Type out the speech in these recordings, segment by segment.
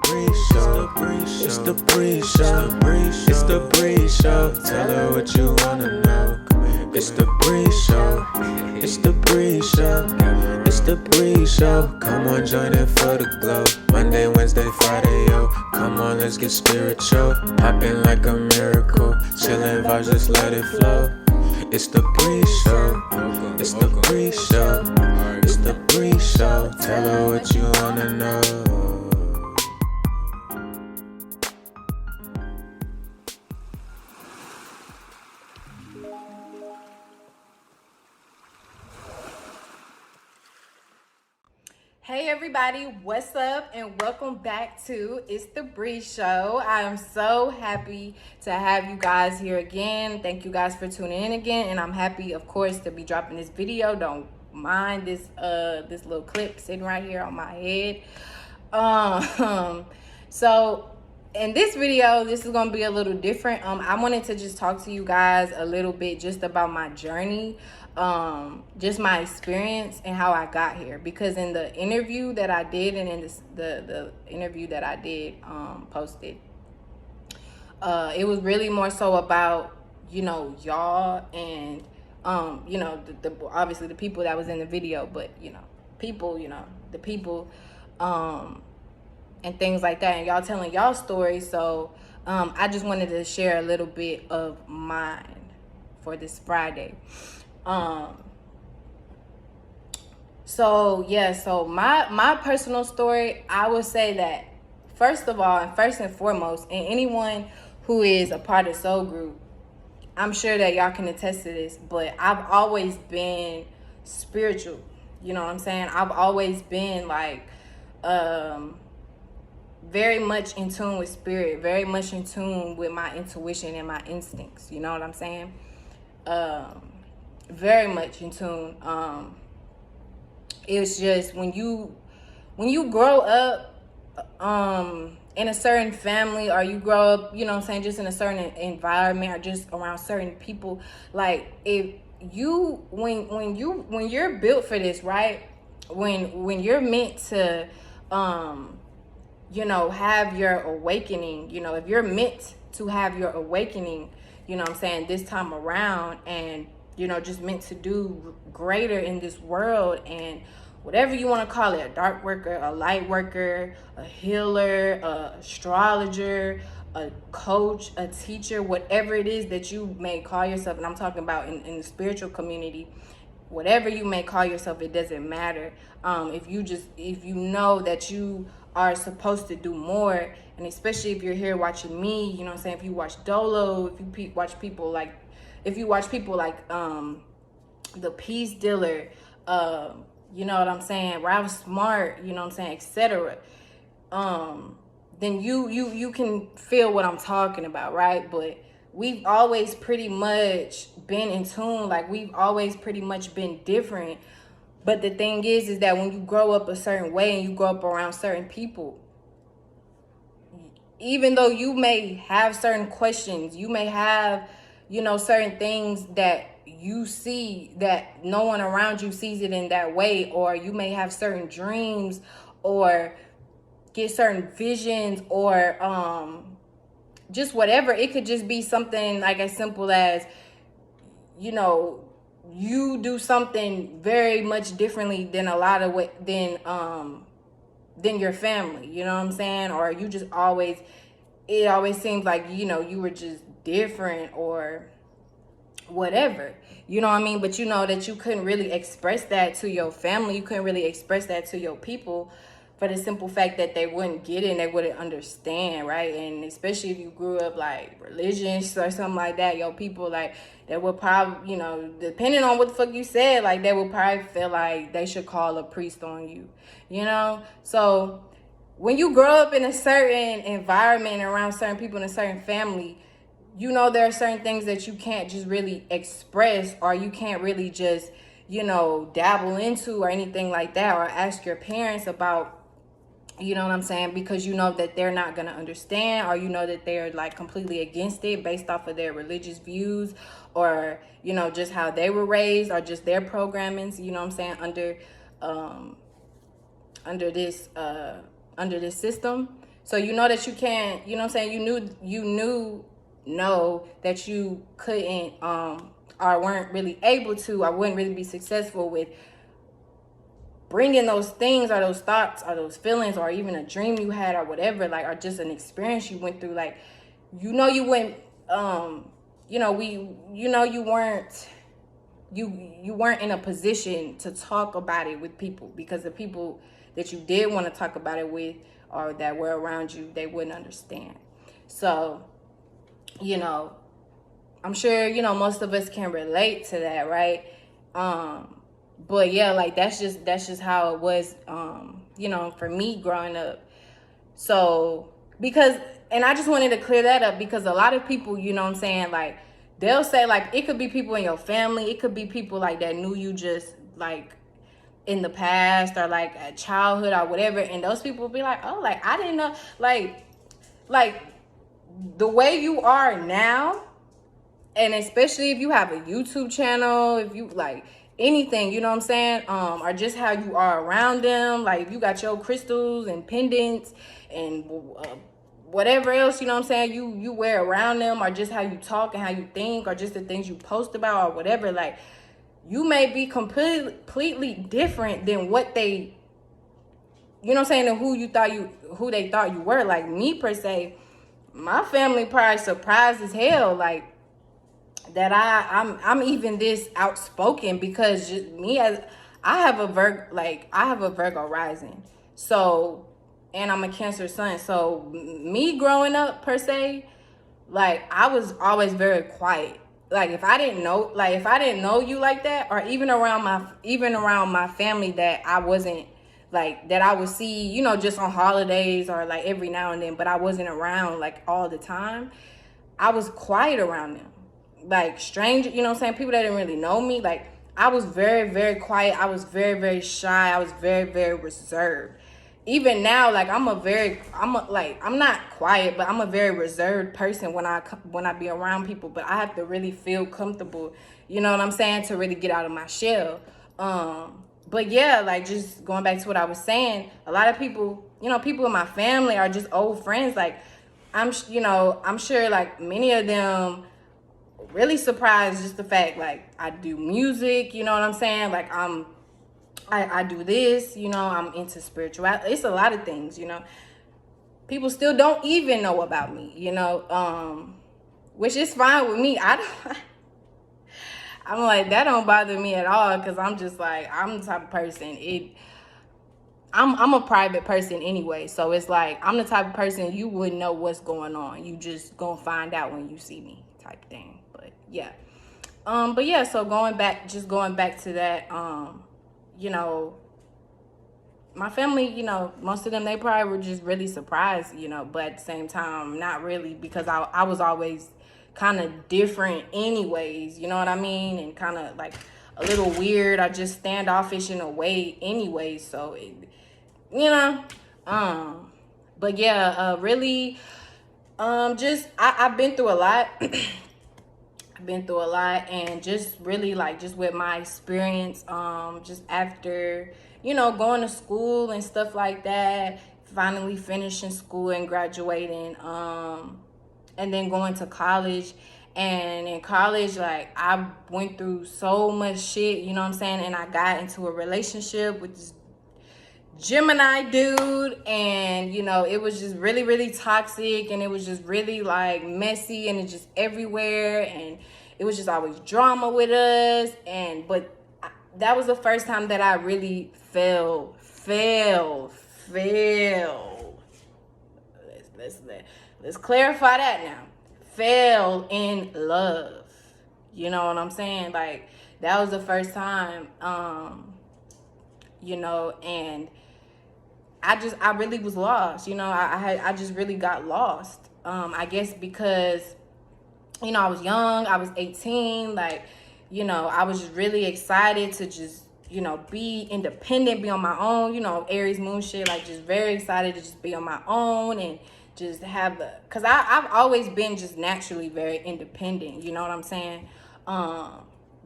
Bree Show. It's the Bree Show. It's the Bree Show. Tell her what you wanna know. It's the Bree Show. It's the Bree Show. It's the Bree Show. Come on, join it for the glow. Monday, Wednesday, Friday, yo. Come on, let's get spiritual. Popping like a miracle. Chillin' vibes, just let it flow. It's the Bree Show. It's the Bree Show. It's the Bree Show. Tell her what you wanna know. Hey everybody, what's up and welcome back to It's the Bree Show. I am so happy to have you guys here again. Thank you guys for tuning in again, and I'm happy, of course, to be dropping this video. Don't mind this little clip sitting right here on my head. So in this video, this is gonna be a little different. I wanted to just talk to you guys a little bit just about my journey, just my experience and how I got here. Because in the interview that I did, and in the interview that I did posted, it was really more so about, you know, y'all and you know, the obviously the people that was in the video, but you know, the people and things like that, and y'all telling y'all stories. So I just wanted to share a little bit of mine for this Friday. So my personal story, I would say that first of all, and first and foremost, and anyone who is a part of Soul Group, I'm sure that y'all can attest to this, but I've always been spiritual. You know what I'm saying? I've always been like very much in tune with spirit, very much in tune with my intuition and my instincts. You know what I'm saying? Very much in tune. It's just when you grow up in a certain family, or you grow up, you know what I'm saying, just in a certain environment, or just around certain people, like if you when you're built for this, right? When you're meant to you know, have your awakening, you know, if you're meant to have your awakening, you know what I'm saying, this time around, and you know, just meant to do greater in this world, and whatever you want to call it, a dark worker, a light worker, a healer, a astrologer, a coach, a teacher, whatever it is that you may call yourself, and I'm talking about in the spiritual community, whatever you may call yourself, it doesn't matter. If you know that you are supposed to do more, and especially if you're here watching me, you know what I'm saying, if you watch Dolo, if you watch people like the Peace Dealer, you know what I'm saying, Ralph Smart, you know what I'm saying, etc., then you can feel what I'm talking about, right? But we've always pretty much been in tune, like we've always pretty much been different. But the thing is that when you grow up a certain way and you grow up around certain people, even though you may have certain questions, you may have, you know, certain things that you see that no one around you sees it in that way, or you may have certain dreams or get certain visions, or just whatever. It could just be something like as simple as, you know, you do something very much differently than a lot of than your family, you know what I'm saying? Or you just always, it always seems like, you know, you were just different or whatever, you know what I mean? But you know that you couldn't really express that to your family, you couldn't really express that to your people, for the simple fact that they wouldn't get it and they wouldn't understand, right? And especially if you grew up like religious or something like that, your people, like, they would probably, you know, depending on what the fuck you said, like, they would probably feel like they should call a priest on you, you know? So when you grow up in a certain environment, around certain people in a certain family, you know, there are certain things that you can't just really express, or you can't really just, you know, dabble into or anything like that, or ask your parents about, you know what I'm saying, because you know that they're not going to understand, or you know that they're like completely against it based off of their religious views, or, you know, just how they were raised, or just their programmings, you know what I'm saying, under this system. So you know that you can't, you know what I'm saying? Know that you couldn't or weren't really able to, or wouldn't really be successful with bringing those things or those thoughts or those feelings or even a dream you had or whatever, like, or just an experience you went through. Like, you wouldn't you weren't in a position to talk about it with people, because the people that you did want to talk about it with or that were around you, they wouldn't understand. So, I'm sure, most of us can relate to that, right? But yeah, like, that's just how it was, for me growing up. So, and I just wanted to clear that up, because a lot of people, you know what I'm saying, like, they'll say, like, it could be people in your family, it could be people, like, that knew you just, like, in the past, or, like, a childhood or whatever, and those people will be like, oh, like, I didn't know, like, the way you are now, and especially if you have a YouTube channel, if you, like, anything, you know what I'm saying, or just how you are around them, like, if you got your crystals and pendants and whatever else, you know what I'm saying, you wear around them, or just how you talk and how you think, or just the things you post about or whatever, like, you may be completely different than what they, you know what I'm saying, than who they thought you were. Like, me per se, my family probably surprised as hell, like, that I'm even this outspoken, because just me, as I have a Virgo rising, so, and I'm a Cancer sun. So me growing up per se, like, I was always very quiet. Like, if I didn't know you like that, or even around my family, that I wasn't, like, that I would see, just on holidays or, like, every now and then, but I wasn't around, like, all the time, I was quiet around them. Like, stranger, you know what I'm saying, people that didn't really know me, like, I was very, very quiet. I was very, very shy. I was very, very reserved. Even now, like, I'm not quiet, but I'm a very reserved person when I be around people. But I have to really feel comfortable, you know what I'm saying, to really get out of my shell. But yeah, like, just going back to what I was saying, a lot of people, people in my family are just old friends. Like, I'm sure, like, many of them really surprised just the fact, like, I do music, you know what I'm saying, like, I do this, I'm into spirituality. It's a lot of things, people still don't even know about me, which is fine with me. I'm like, that don't bother me at all, because I'm just like, I'm the type of person, I'm a private person anyway, so it's like, I'm the type of person you wouldn't know what's going on. You just gonna find out when you see me, type thing. But yeah. So going back to that, my family, most of them, they probably were just really surprised, but at the same time, not really, because I was always kind of different anyways, you know what I mean? And kind of, like, a little weird, or just standoffish in a way anyways, so it, but yeah, really, just, I've been through a lot. And just really, like, just with my experience, just after, going to school and stuff like that, finally finishing school and graduating, and then going to college. And in college, like, I went through so much shit, you know what I'm saying, and I got into a relationship with this Gemini dude, and it was just really, really toxic, and it was just really, like, messy, and it's just everywhere, and it was just always drama with us. But that was the first time that I really fell. Let's clarify that now. Fell in love. You know what I'm saying? Like, that was the first time, and I really was lost, I just really got lost. I guess because, I was young, I was 18, like, I was just really excited to just, be independent, be on my own, Aries moon shit, like, just very excited to just be on my own and just have because I've always been just naturally very independent, you know what I'm saying?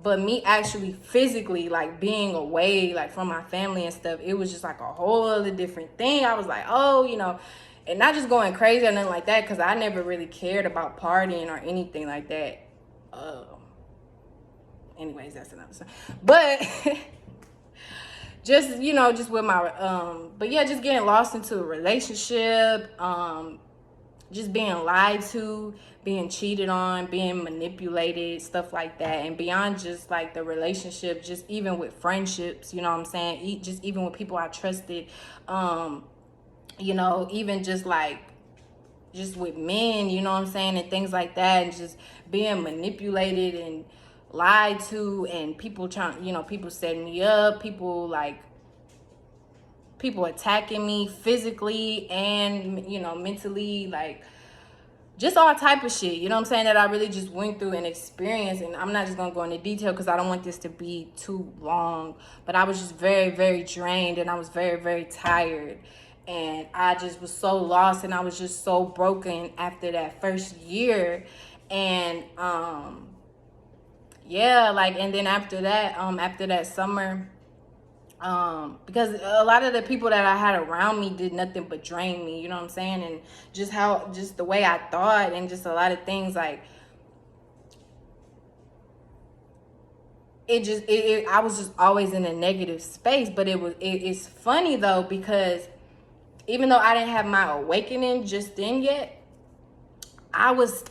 But me actually physically, like, being away, like, from my family and stuff, it was just like a whole other different thing. I was like, oh, and not just going crazy or nothing like that, because I never really cared about partying or anything like that. Anyways, that's another thing. But just, you know, just with my but yeah, just getting lost into a relationship, just being lied to, being cheated on, being manipulated, stuff like that. And beyond just like the relationship, just even with friendships, you know what I'm saying? Just even with people I trusted, you know, even just like just with men, you know what I'm saying, and things like that, and just being manipulated and lied to, and people trying, you know, people setting me up, people attacking me physically and, you know, mentally, like just all type of shit, you know what I'm saying, that I really just went through and experienced. And I'm not just gonna go into detail because I don't want this to be too long, but I was just very, very drained, and I was very, very tired, and I just was so lost, and I was just so broken after that first year. And yeah, like, and then after that summer, because a lot of the people that I had around me did nothing but drain me, you know what I'm saying? And just the way I thought, and just a lot of things, like I was just always in a negative space. But it's funny though, because even though I didn't have my awakening just then yet, I was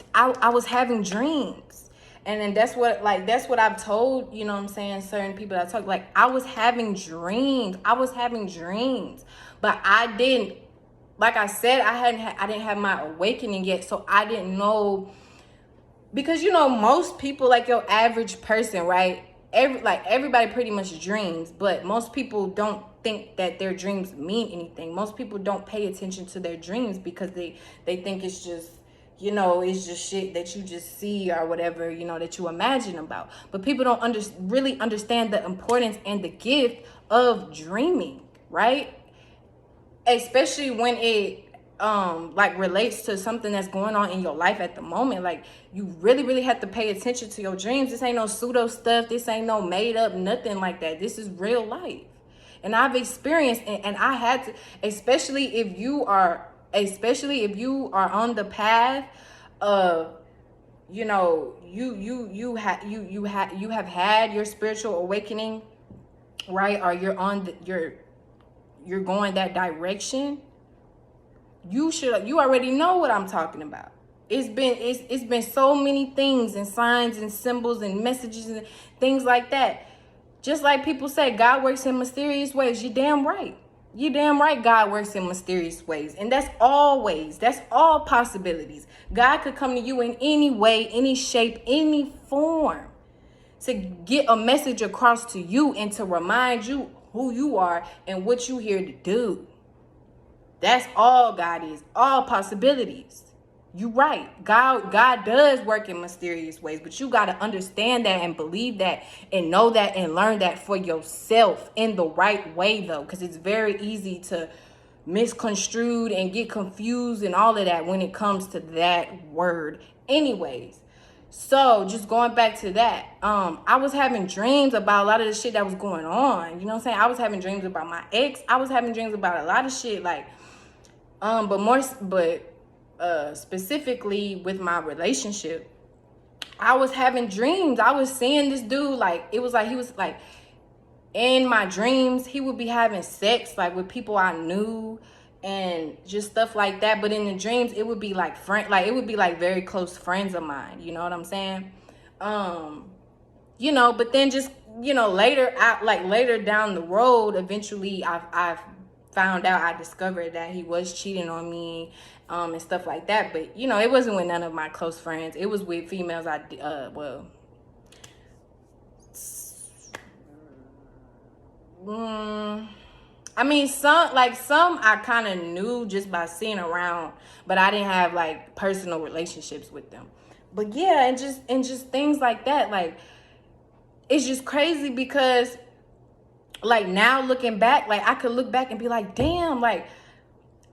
having dreams. And then that's what I've told, you know what I'm saying, certain people that I talk, like, I was having dreams. But I didn't, like I said, I didn't have my awakening yet, so I didn't know. Because, you know, most people, like your average person, right? Everybody pretty much dreams, but most people don't think that their dreams mean anything. Most people don't pay attention to their dreams because they think it's just, you know, it's just shit that you just see or whatever, you know, that you imagine about. But people don't really understand the importance and the gift of dreaming, right? Especially when it like relates to something that's going on in your life at the moment. Like, you really have to pay attention to your dreams. This ain't no pseudo stuff. This ain't no made up, nothing like that. This is real life. And I've experienced, and I had to, especially if you are on the path of, you know, you have had your spiritual awakening, right? Or you're going that direction. You already know what I'm talking about. It's been so many things and signs and symbols and messages and things like that. Just like people say, God works in mysterious ways. You're damn right. God works in mysterious ways. And that's all possibilities. God could come to you in any way, any shape, any form, to get a message across to you and to remind you who you are and what you're here to do. That's all God is. All possibilities. You're right. God does work in mysterious ways, but you got to understand that and believe that and know that and learn that for yourself in the right way, though, because it's very easy to misconstrued and get confused and all of that when it comes to that word. Anyways, so just going back to that, I was having dreams about a lot of the shit that was going on. You know what I'm saying? I was having dreams about my ex. I was having dreams about a lot of shit, like, specifically with my relationship, I was having dreams. I was seeing this dude, like, it was like he was like in my dreams, he would be having sex like with people I knew and just stuff like that. But in the dreams, it would be like it would be like very close friends of mine. You know what I'm saying? You know, but then just, you know, later down the road, eventually I've found out, I discovered that he was cheating on me, and stuff like that. But, you know, it wasn't with none of my close friends. It was with females I mean, some I kind of knew just by seeing around, but I didn't have like personal relationships with them. But yeah, and just things like that. Like, it's just crazy because, like, now looking back, like, I could look back and be like, damn, like,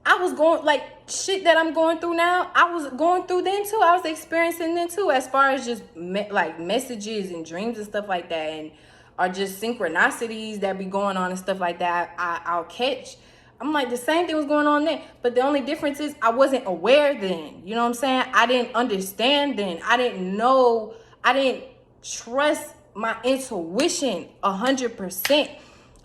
I was going, like, shit that I'm going through now, I was going through then too. I was experiencing then too, as far as just like messages and dreams and stuff like that, and or just synchronicities that be going on and stuff like that. I'll catch I'm like, the same thing was going on then. But the only difference is I wasn't aware then. You know what I'm saying? I didn't understand then. I didn't know. I didn't trust my intuition 100%.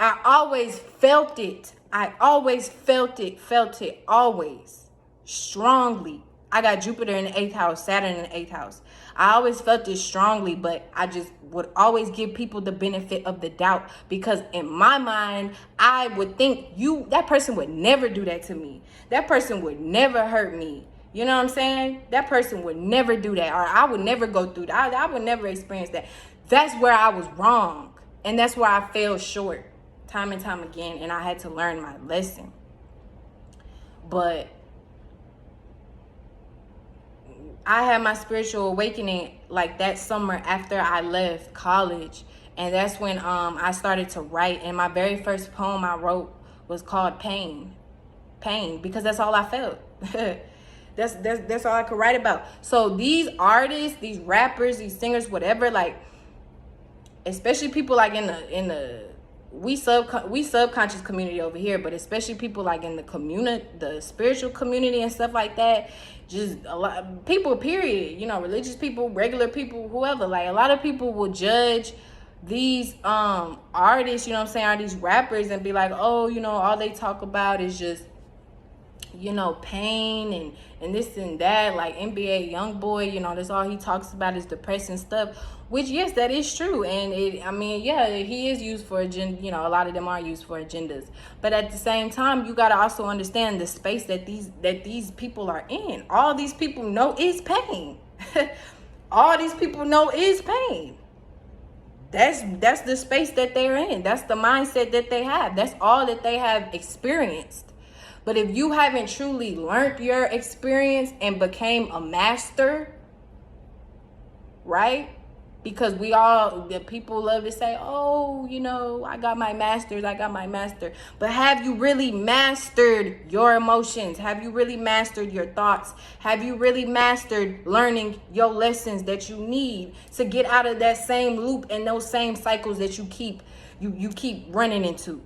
I always felt it. I always felt it always strongly. I got Jupiter in the 8th house, Saturn in the 8th house. I always felt it strongly, but I just would always give people the benefit of the doubt, because in my mind, I would think that person would never do that to me. That person would never hurt me. You know what I'm saying? That person would never do that, or I would never go through that. I would never experience that. That's where I was wrong. And that's where I fell short time and time again. And I had to learn my lesson. But I had my spiritual awakening like that summer after I left college. And that's when I started to write. And my very first poem I wrote was called Pain. Pain, because that's all I felt. That's all I could write about. So these artists, these rappers, these singers, whatever, like, especially people like in the we subconscious community over here, but especially people like in the community, the spiritual community and stuff like that, just a lot of people, period, you know, religious people, regular people, whoever, like a lot of people will judge these artists, you know what I'm saying, or these rappers, and be like, oh, you know, all they talk about is just, you know, pain and this and that, like NBA Youngboy, you know, that's all he talks about is depressing stuff, which, yes, that is true. And he is used for agenda, you know, a lot of them are used for agendas, but at the same time, you got to also understand the space that these people are in. All these people know is pain. All these people know is pain. That's the space that they're in. That's the mindset that they have. That's all that they have experienced. But if you haven't truly learned your experience and became a master, right? Because the people love to say, oh, you know, I got my master's. But have you really mastered your emotions? Have you really mastered your thoughts? Have you really mastered learning your lessons that you need to get out of that same loop and those same cycles that you keep running into?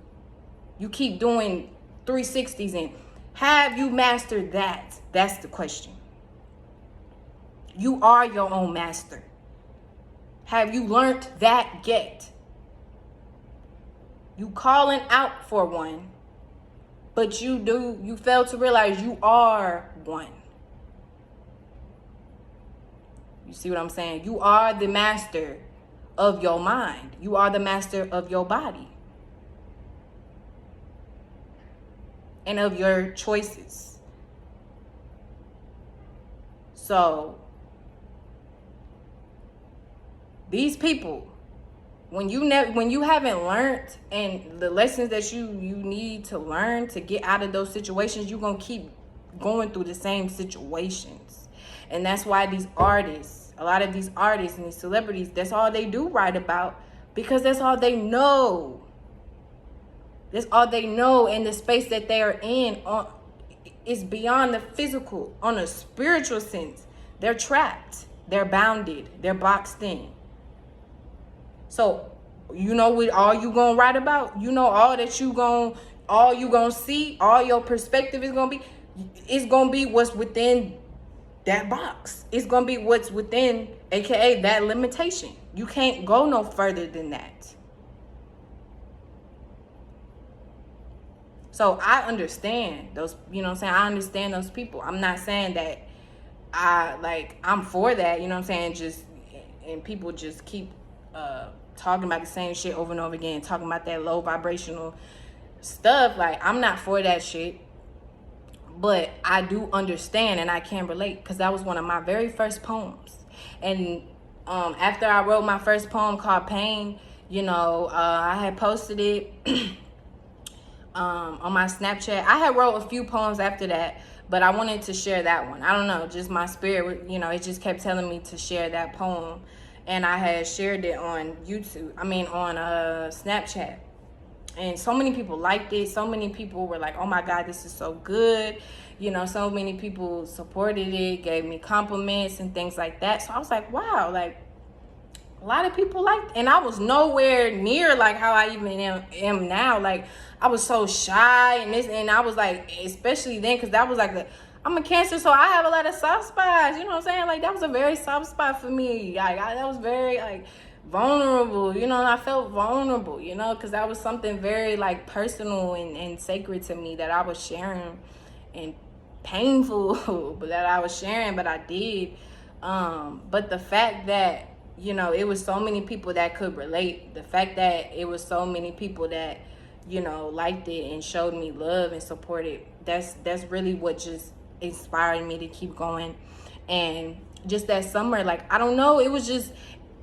You keep doing 360s in. Have you mastered that? That's the question. You are your own master. Have you learned that yet? You calling out for one, but you fail to realize you are one. You see what I'm saying? You are the master of your mind. You are the master of your body. And of your choices. So these people, when you haven't learned and the lessons that you need to learn to get out of those situations, you're gonna keep going through the same situations. And that's why these artists, a lot of these artists and these celebrities, that's all they do write about, because that's all they know. That's all they know, and the space that they are in is beyond the physical. On a spiritual sense, they're trapped, they're bounded, they're boxed in. So, you know what all you gonna write about? You know all you gonna see, all your perspective is gonna be, it's gonna be what's within that box. It's gonna be what's within, aka that limitation. You can't go no further than that. So I understand those, you know what I'm saying? I understand those people. I'm not saying that I'm for that, you know what I'm saying? And people just keep talking about the same shit over and over again, talking about that low vibrational stuff. Like, I'm not for that shit. But I do understand and I can relate, because that was one of my very first poems. And after I wrote my first poem called Pain, you know, I had posted it on my Snapchat. I had wrote a few poems after that, but I wanted to share that one. I don't know, just my spirit, you know, it just kept telling me to share that poem. And I had shared it on on Snapchat. And so many people liked it. So many people were like, oh my God, this is so good. You know, so many people supported it, gave me compliments and things like that. So I was like, wow, like, lot of people liked, and I was nowhere near like how I even am now. Like, I was so shy and I was like, especially then, because that was like I'm a Cancer, so I have a lot of soft spots. You know what I'm saying? Like, that was a very soft spot for me. Like, that was very like vulnerable. You know, and I felt vulnerable. You know, because that was something very like personal and sacred to me that I was sharing, and painful, but that I was sharing, but I did. But the fact that, you know, it was so many people that could relate, the fact that it was so many people that, you know, liked it and showed me love and supported, that's really what just inspired me to keep going. And just that summer, like, I don't know, it was just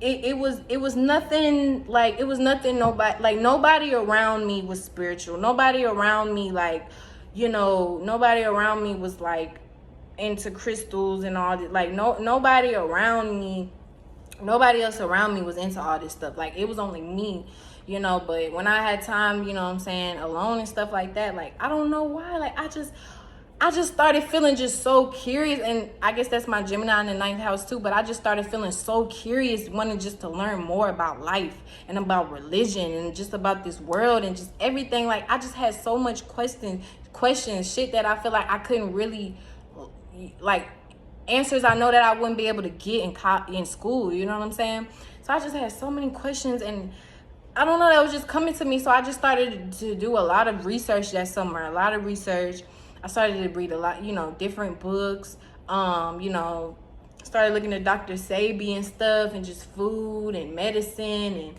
it was nothing, like, it was nothing, nobody around me was spiritual, nobody around me, like, you know, nobody around me was like into crystals and all that. Like, nobody else around me was into all this stuff. Like, it was only me, you know. But when I had time, you know what I'm saying, alone and stuff like that, like, I don't know why, like, I just started feeling just so curious. And I guess that's my Gemini in the 9th house too, but I just started feeling so curious, wanting just to learn more about life and about religion and just about this world and just everything. Like, I just had so much questions, shit that I feel like I couldn't really, like, answers I know that I wouldn't be able to get in school, you know what I'm saying? So I just had so many questions, and I don't know, that was just coming to me. So I just started to do a lot of research that summer, I started to read a lot, you know, different books, you know, started looking at Dr. Sebi and stuff, and just food and medicine, and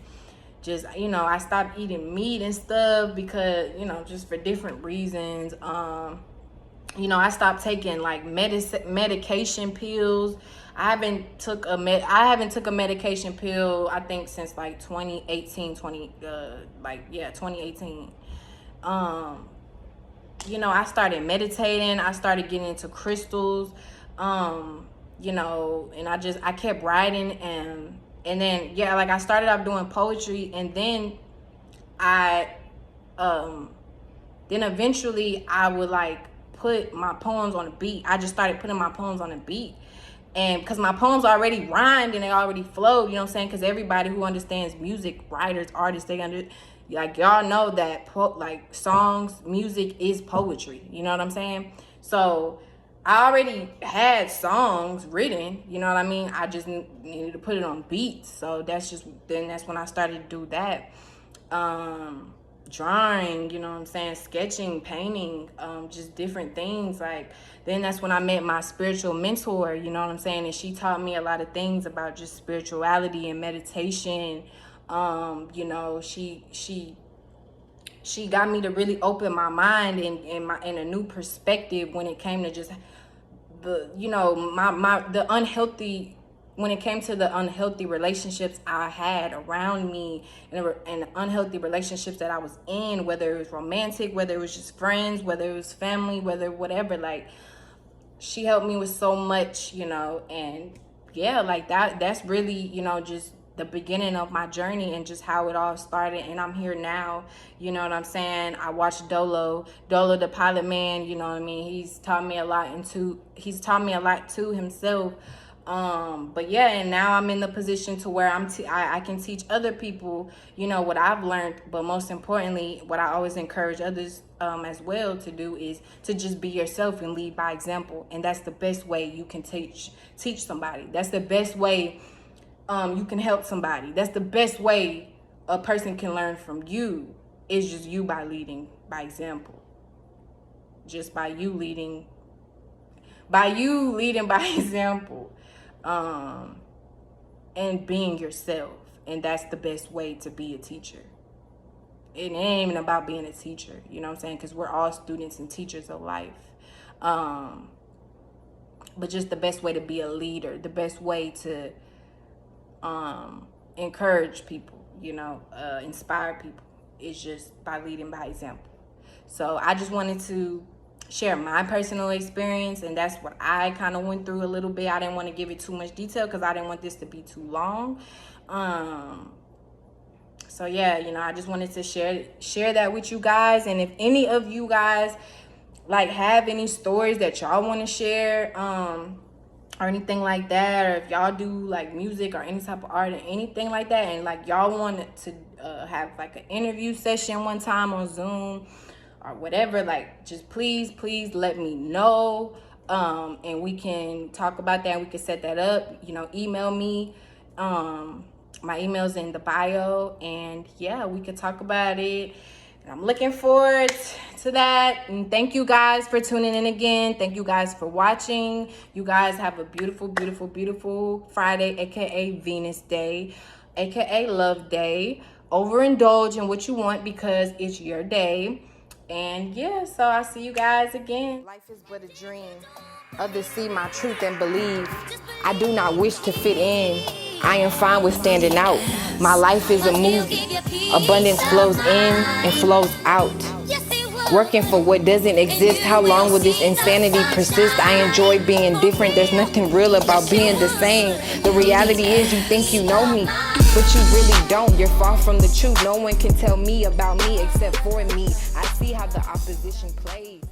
just, you know, I stopped eating meat and stuff because, you know, just for different reasons. You know, I stopped taking like medication pills. I haven't took a medication pill, I think, since like 2018. You know, I started meditating, I started getting into crystals, you know, and I kept writing, and then, yeah, like, I started off doing poetry, and then then eventually I would like put my poems on a beat. I just started putting my poems on a beat. And because my poems already rhymed and they already flowed, you know what I'm saying? Because everybody who understands music, writers, artists, like, y'all know that like, songs, music is poetry. You know what I'm saying? So I already had songs written, you know what I mean? I just needed to put it on beats. So that's when I started to do that. Drawing, you know what I'm saying, sketching, painting, just different things. Like, then that's when I met my spiritual mentor, you know what I'm saying, and she taught me a lot of things about just spirituality and meditation. You know, she got me to really open my mind in a new perspective when it came to just the, you know, the unhealthy, when it came to the unhealthy relationships I had around me, and unhealthy relationships that I was in, whether it was romantic, whether it was just friends, whether it was family, whether whatever. Like, she helped me with so much, you know. And yeah, like, that's really, you know, just the beginning of my journey and just how it all started. And I'm here now, you know what I'm saying? I watched Dolo the Pilot Man, you know what I mean? He's taught me a lot too himself. But yeah, and now I'm in the position to where I can teach other people, you know, what I've learned. But most importantly, what I always encourage others as well to do is to just be yourself and lead by example. And that's the best way you can teach somebody. That's the best way you can help somebody. That's the best way a person can learn from you, is just you by leading by example. Just by you leading by example. And being yourself. And that's the best way to be a teacher. It ain't even about being a teacher, you know what I'm saying? Because we're all students and teachers of life. But just the best way to be a leader, the best way to encourage people, you know, inspire people, is just by leading by example. So I just wanted to share my personal experience, and that's what I kind of went through a little bit. I didn't want to give it too much detail because I didn't want this to be too long. So yeah, you know, I just wanted to share that with you guys. And if any of you guys like have any stories that y'all want to share, or anything like that, or if y'all do like music or any type of art or anything like that, and like y'all wanted to have like an interview session one time on Zoom or whatever, like just please let me know, and we can talk about that. We can set that up. Email me. My email's in the bio, and yeah, we could talk about it. And I'm looking forward to that. And thank you guys for tuning in again. Thank you guys for watching. You guys have a beautiful, beautiful, beautiful Friday, aka Venus Day, aka Love Day. Overindulge in what you want because it's your day. And yeah, so I'll see you guys again. Life is but a dream. Others see my truth and believe. I do not wish to fit in. I am fine with standing out. My life is a movie. Abundance flows in and flows out. Working for what doesn't exist. How long will this insanity persist? I enjoy being different. There's nothing real about being the same. The reality is you think you know me, but you really don't. You're far from the truth. No one can tell me about me except for me. I see how the opposition plays.